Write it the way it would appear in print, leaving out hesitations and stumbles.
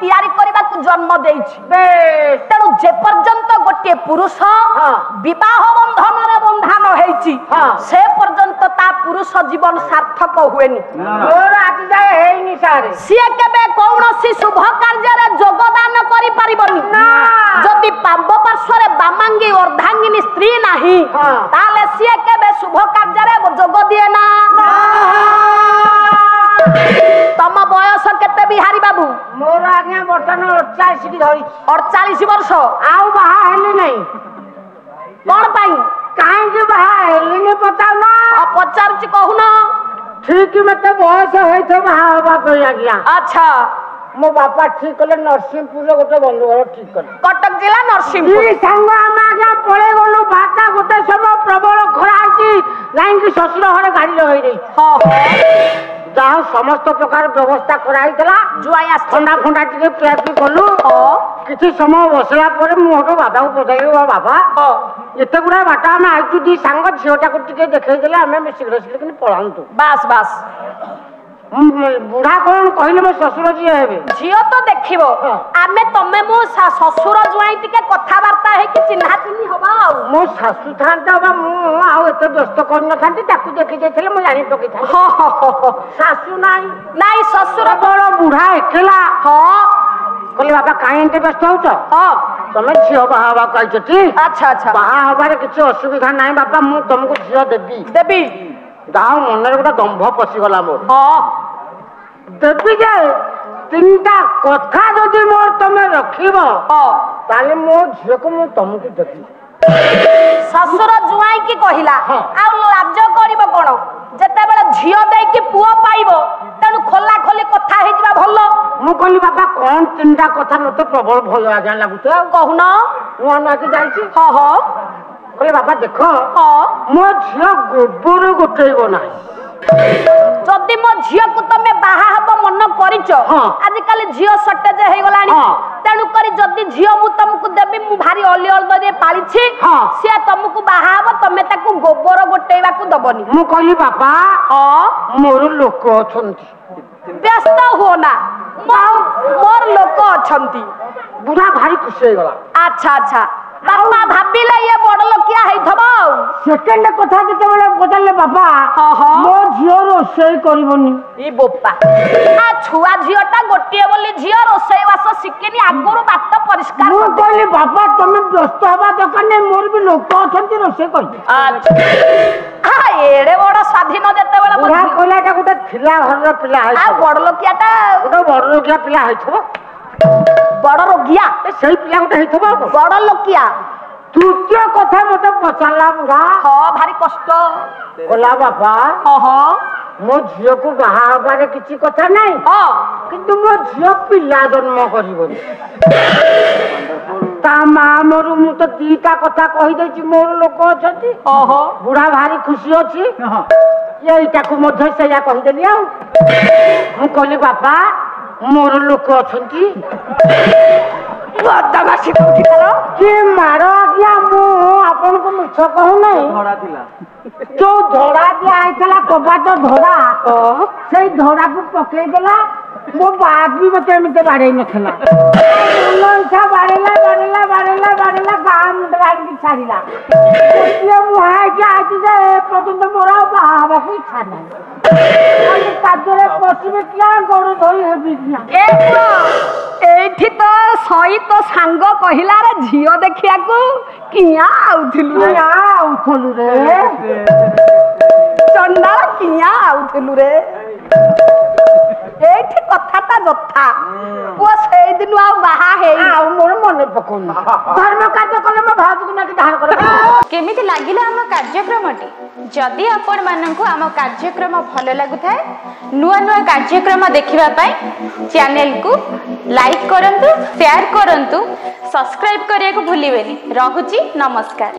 तैयारी करबा को जन्म देइछि तेणु जे पर्यंत गोटे पुरुष विवाह बंधन रे बंधन हेछि से पर्यंत ता पुरुष जीवन सार्थक हुएनी मोर आज जाय हेइनी सारे सिए केबे कौनसी शुभ कार्य रे योगदान करि परिबनी जदि पांब पार्श्व रे बामांगी अर्धांगिनी स्त्री नाही ताले सिए केबे शुभ कार्य रे जोग दिए ना तम बयस केते बिहारी बाबू मोर आज्ञा बर्तन 48 की धरि 48 वर्ष आउ बाहा हेली नहीं कोन पाई काहे के बाहा हेली नहीं पता ना पचारछि कहून ठीक मते बयस होइथे बाहा होबा कोई आज्ञा अच्छा मो बापा ठीक कले नरसिंहपुर रे गोटे बंधु घर ठीक कले कटक जिला नरसिंहपुर ई संग हम आज्ञा पळे गलो भाता गोटे समय प्रबल खरा आछि लाइन की ससुर घरे गाड़ी लहई रे हां जहाँ समस्त प्रकार व्यवस्था कराई जुआई ठंडा फंडा टे पिया पी कलु किसी समय बसला मुझे बाबा को पचार बाबा एत गुड़ा बाट आम आईचु दी सांग झीटा को देखा आम शीघ्र शीघ्र पढ़ातु बास बास बुढ़ा कौन कहले मो ससुर जी हे झील तो देखिबो आमे तमे मो ससुर जुआई टिके कथावार्ता है कि चिन्हा चिन्ही होबा मो सासु थांता बा मु आउ एते व्यस्त कर न थांती ताकू देखि जेथले मो जानि पकि था सासु नाही ससुर बड़ बुढ़ा एकला हां कहले बाबा काहे एते व्यस्त होछ तमे झियो बाहा बा कहछती अच्छा अच्छा बाहा हबारे किछ असुविधा नाही बाबा मु तुमको झियो देबी दाओ मनरे गोटा दंभ पसि गला मोर देबी जे तीनटा कथा जदि मोर तमे रखिबो ताले मो झियो को मु तुमको देबी ससुर जुआई की कहिला आ लाज करिवो कोन जते बेले झियो देई की पुओ पाइबो तेनु खोला खोली कथा हे जिबा भलो मु कहली बाबा कोन तीनटा कथा मते प्रबल भय आज्ञा लागुते कहून नुआ नुआ के जाईची कहले बाबा देखो मो झियो गोबर गोटेइबो नाही जदि मो झियो को तमे बाहा हबो मन करिचो आज काली झियो सटेज हे गलानी तेनु करी जदि झियो मु तुमको देबी मु भारी अली अलदरे पालिछि से तुमको बाहा हबो तमे ताकू गोबर गोटेइबा को दबनी मु कहली बाबा मोर लोक अछंती व्यस्त हो ना मोर लोक अछंती बुढ़ा भारी खुशी हो गला अच्छा अच्छा बाबा भाबिले ये बड़ लोकिया हेथबो सेकंड कथा जते बेले बदलले बाबा मो झियो रोसई करबनी ई बोपा आ छुआ झियोटा गोटिए बोली झियो रोसई वास सिकेनी आगुरु बात परिष्कार मु कहली बाबा तुम व्यस्त हबा दरकार नै मोर भी लोक अछंती रोसई कर अच्छा आ एड़े बड़ स्वाधीन जते बेले बुढ़ा कोलाटा गोटे थिला घरर पिला है आ बड़ लोकियाटा गोटे बड़ लोकिया पिला हेथबो बड़ रोगिया सही पिला गोटे हेथबो बड़ लोकिया तृतीय कथा मते पचारला बुढ़ा भारी कष्ट कोला बाबा मो झियो को बाहा हबारे किछि कथा नाही किंतु मो झियो पिला जन्म करिबोनी ता मा मोर मु तो दीटा कथा कहि देछि मोर लोक अछती बुढ़ा भारी खुशी अछि एटा को मध्य सेया कहि देली आ मु कहली बाबा मोर लोक अछंती बदमाशी कोठी करो कि मारो गया मु आपन को मिछ कहू नहीं धड़ा थिला जो धड़ा दिया आइतला कबाट धड़ा से धड़ा को पकई देला मो बाप भी मते बाड़े नथला इच्छा बाड़ेला गाम गाड़ी की छाड़ीला ये मुहा के आइती जे पतंद मोरा बाबा को इच्छा नहीं काजरे पश्चिमे क्या गोड़ धोई हेबी किया एठी तो सही तो सांग कहिला रे झियो देखिया को किया आउथिलु रे चंडा किया आउथिलु रे एठी कथाटा जथा पुआ सेई दिनु आ बाहा हेई मोर मन पकोन धर्म कार्य कले म भाज गुना के धान कर केमिति लागिला हम कार्यक्रमटी जदि आपण माननकु हम कार्यक्रम भलो लागुथाय नुआ नुआ कार्यक्रम देखिबा पाई चैनल को लाइक करंतु शेयर करंतु सब्सक्राइब करिया को भूलिबेनी रहुची नमस्कार।